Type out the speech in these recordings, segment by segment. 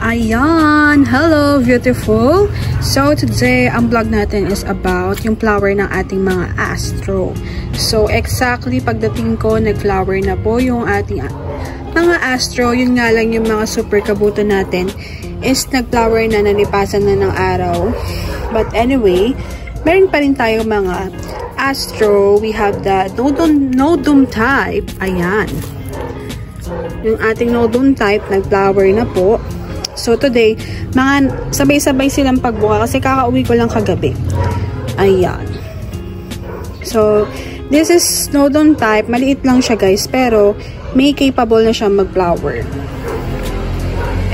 Ayan! Hello, beautiful! So, today, ang vlog natin is about yung flower ng ating mga astro. So, exactly pagdating ko, nag-flower na po yung ating mga astro. Yun nga lang yung mga super kabuto natin is nag-flower na, nalipasan na ng araw. But anyway, meron pa rin tayo mga astro. We have the nodum type. Ayan. Yung ating nodum type, nag-flower na po. So, today, mga sabay-sabay silang pagbuka kasi kakauwi ko lang kagabi. Ayan. So, this is Snowdon type. Maliit lang siya, guys. Pero, may capable na siya mag-flower.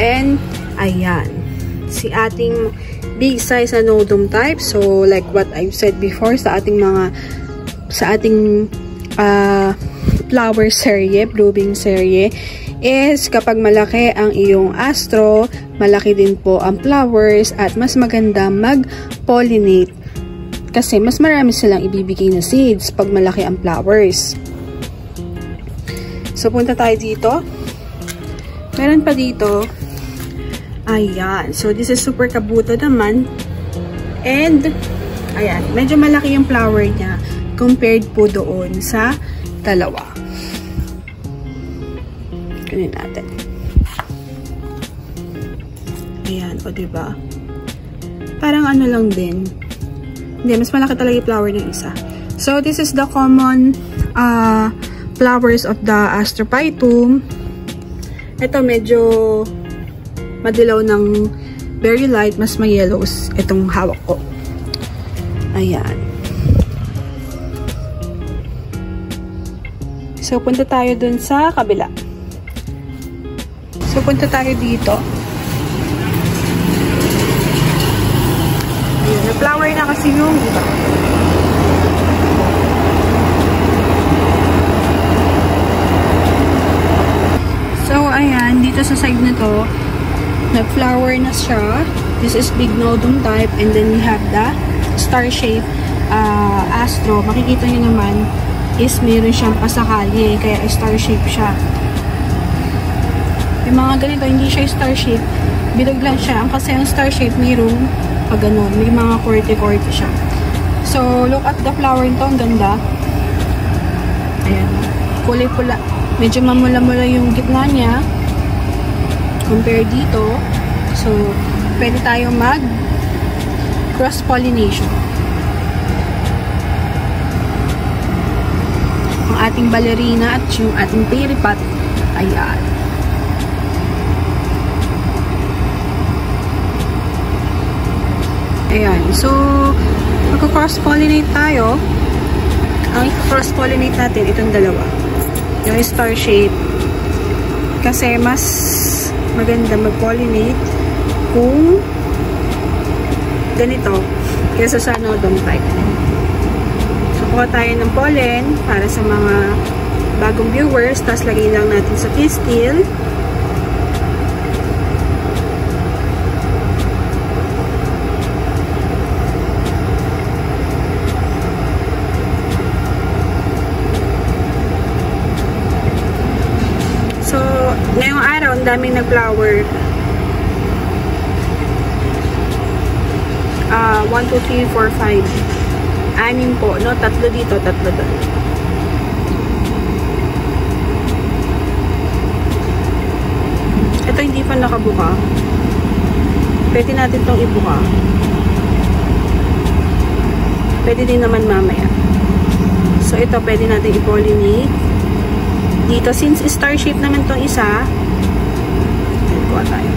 And, ayan. Si ating big size na Snowdon type. So, like what I've said before sa ating flower serye, blooming serye, is kapag malaki ang iyong astro, malaki din po ang flowers at mas maganda mag-pollinate kasi mas marami silang ibibigay na seeds pag malaki ang flowers. So, punta tayo dito. Meron pa dito. Ayan. So, this is super kabuto naman. And, ayan. Medyo malaki yung flower niya compared po doon sa dalawa. Kunin natin. Ayan, o diba? Parang ano lang din. Hindi, mas malaki talaga yung flower ng isa. So, this is the common flowers of the Astrophytum. Ito, medyo madilaw ng very light, mas may yellows itong hawak ko. Ayan. So, punta tayo dun sa kabila. So, punta tayo dito. Ayan, na-flower na kasi yung iba. So, ayan, dito sa side na to, nag-flower na siya. This is big nodum type, and then we have the star-shaped astro. Makikita nyo naman is meron siyang pasakali, kaya star-shaped siya. Yung mga ganito, hindi siya star-shape. Bilog lang siya. Kasi ang star-shape, mayroong pag ganun. May mga korte-korte siya. So, look at the flower nito. Ang ganda. Ayan. Kulay pula. Medyo mamula-mula yung gitna niya. Compare dito. So, pwede tayo mag cross-pollination. Ang ating ballerina at yung ating fairy pot. Ayan. Ayan. So, magko-cross-pollinate tayo. Ang cross-pollinate natin, itong dalawa. Yung star shape. Kasi mas maganda mag-pollinate kung ganito kaysa sa nodum type. So, kuha tayo ng pollen para sa mga bagong viewers. Tapos, lagay lang natin sa pistil. Ngayong araw, ang daming nag-flower. 1, 2, 3, 4, 5. 6 po, no? 3 dito, 3 doon. Ito hindi pa nakabuka. Pwede natin itong ibuka. Pwede din naman mamaya. So, ito pwede natin i-pollinate. Dito, since star shape naman itong isa, kuha tayo.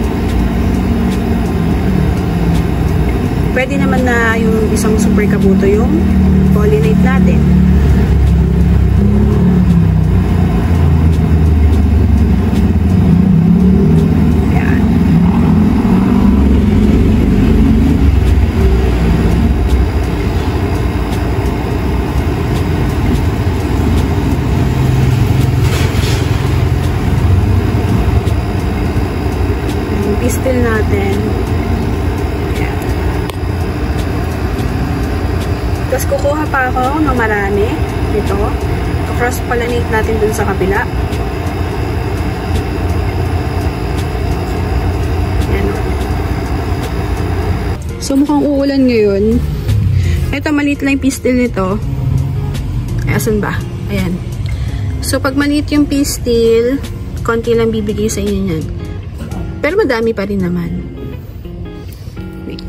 Pwede naman na yung isang super kabuto yung pollinate natin. Ayan. Pistil natin. Ayan. Tapos kukuha pa ako ng marami. Ito. Cross-pollinate natin dun sa kabila. Ayan o. So, mukhang uulan ngayon. Ito, maliit lang yung pistil nito. Ay, asan ba? Ayan. So, pag maliit yung pistil, konti lang bibigay sa inyo yan. Pero madami pa rin naman. Wait.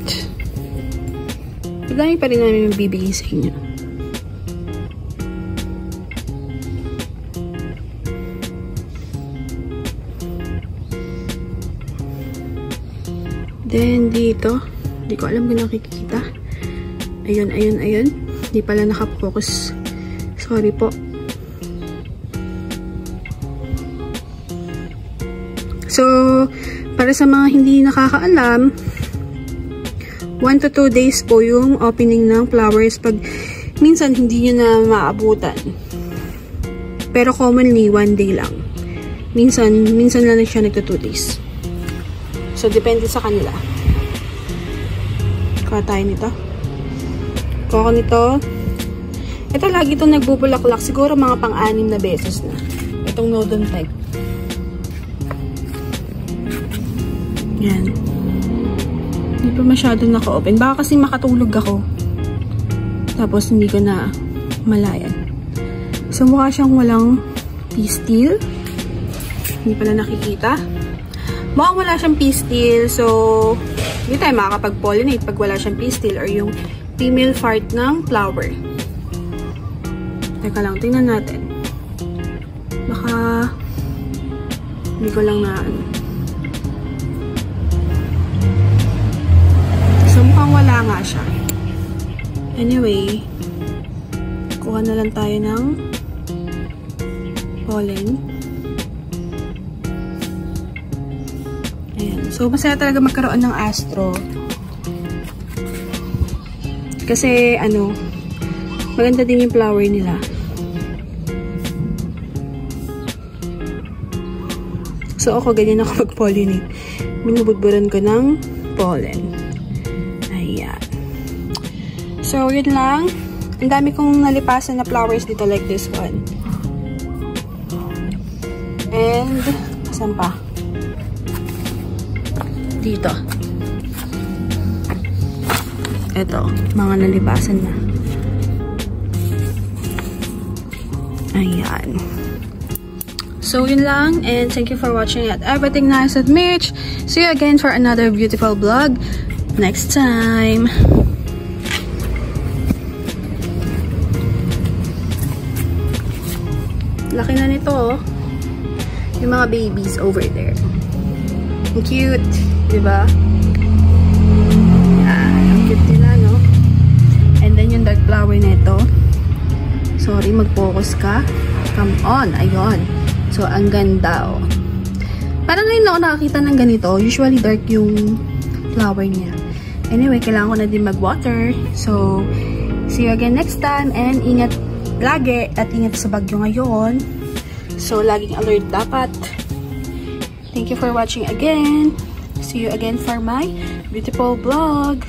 Madami pa rin namin yung bibigay sa inyo. Then, dito. Hindi ko alam kung nakikita. Ayun, ayun, ayun. Hindi pala nakapokus. Sorry po. So, para sa mga hindi nakakaalam, 1 to 2 days po yung opening ng flowers. Pag minsan hindi nyo na maabutan. Pero commonly, 1 day lang. Minsan lang siya nagto 2 days. So, depende sa kanila. Kuha tayo nito. Kuha ko nito. Ito, lagi itong nagbubulaklak. Siguro mga pang-6 na beses na. Itong Nodon type. Yan. Hindi pa masyado naka-open. Baka kasi makatulog ako. Tapos, hindi ko na malayan. So, mukha siyang walang pistil. Hindi pala nakikita. Mukhang wala siyang pistil. So, hindi tayo makakapag-pollinate pag wala siyang pistil or yung female part ng flower. Teka lang, tingnan natin. Baka hindi ko lang na so, mukhang wala nga siya. Anyway, kuha na lang tayo ng pollen. Ayan. So, masaya talaga magkaroon ng astro. Kasi, maganda din yung flower nila. So, ako, ganyan ako mag-pollinate. Binubudburan ko ng pollen. Ayan. So, yun lang. Ang dami kong nalipasan na flowers dito like this one. And, saan pa? Dito. Ito, mga nalipasan na. Ayan. So, yun lang. And thank you for watching at Everything Nice with Mitch. See you again for another beautiful vlog next time. Laki na nito, oh. Yung mga babies over there. Ang cute. Diba? Ang cute nila, no? And then yung dark flower nito. Sorry, mag-focus ka. Come on. Ayun. So, ang ganda, oh. Parang ngayon ako nakakita ng ganito. Usually, dark yung flower niya. Anyway, kailangan ko na din mag-water. So, see you again next time. And ingat lagi. At ingat sa bagyo ngayon. So, laging alert dapat. Thank you for watching again. See you again for my beautiful vlog.